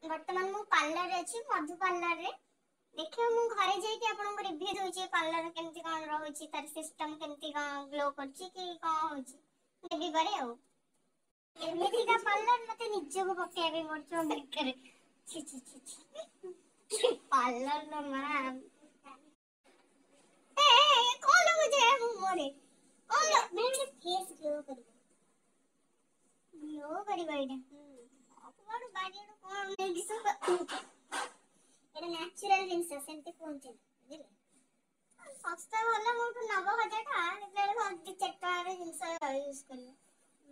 वर्तमान मु पार्लर रे अछि मधु पार्लर रे देखियो मु घरे जाई कि आपन को रिव्यू दोछि पार्लर केमति कोन रहउछि तार सिस्टम केमति कोन ग्लो करछि कि कोन होछि देबी करे आ एमिति का पार्लर मते निज्जो को पकेबे मोरचो देखरे छी छी छी छी पार्लर न मैम ए कोन हो जे मु मोरे कोन मेरे फेस ग्लो करी बाइडा अपवाडू बाडीडू कोन दिसो एटा नेचुरल जिंस सेमते कोनचे बुझिले सस्ता वाला मोटू 90,000 टा लेले हल्दी चट्टा रे जिंस यूज करियो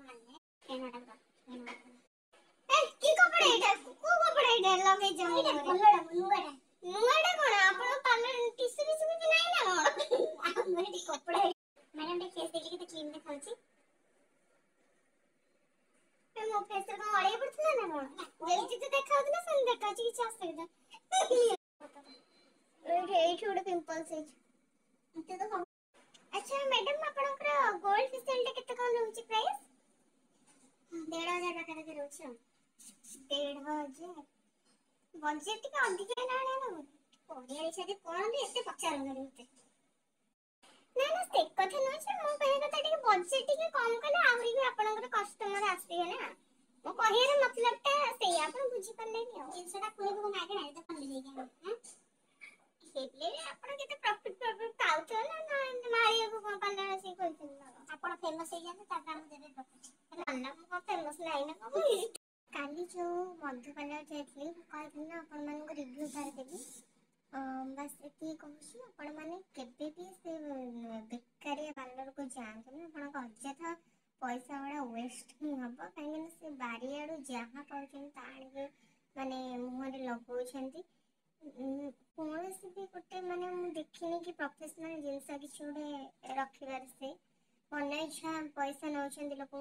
माने केनाडा ए की कपड़ा एटा को कपड़ा एटा लगे जम एटा भलोडा नुआडा कोन आपण पार्लर टिसु बिसु भी नाही ना हमर एटी कपड़ा मैडम दे फेस देखि के क्लीन देखाउची मो फेस को अळे पड़थला ना कोन जेलि जे देखाउतला सेन देखाउची किछ असुविधा एठी उडे पिंपल्स है मते तो अच्छा मैडम आपनकर गोल्ड फेशियल टे केते कोन रहउची प्राइस 1,500 टका के रहउची 1,500 बजट के अधिक ना ना कोरिया छथि कोन दे एते पचार ना रहते ना ना से कथा न छै मो कहे कथा टिके बजट टिके कम कले आउरी भी आपनकर कस्टमर आसीबे ना मो कहिए रे मतलब टा से आपन बुझी पल्ले नि जिंसटा कोइ को मागे ना त फंडी जाई हां हेबले आपन केते प्रॉफिट पाउछ ना ना मारिया को कोन पार्लर से खोलथिन आपन फेमस हे जाने ता हम देबे प्रॉफिट ना मो फेमस नाही ना काली जो मधु पार्लर जाइथली कहथिन ना आपन मान को रिव्यू तार देबी बस एती कहूछी आपण माने केबे भी से बेकारिया पार्लर को जांत ना आपण का अजथा पैसा वाला वेस्ट ही हबो काहे से बारियाडू जहा पाउछन ताणी माने मुहरे लगौछंती कोनोसी भी गोटे माने मु देखिनी कि प्रोफेशनल जिंस किछ गोटे रखिबार से मने इच्छा पैसा नौछंती लोक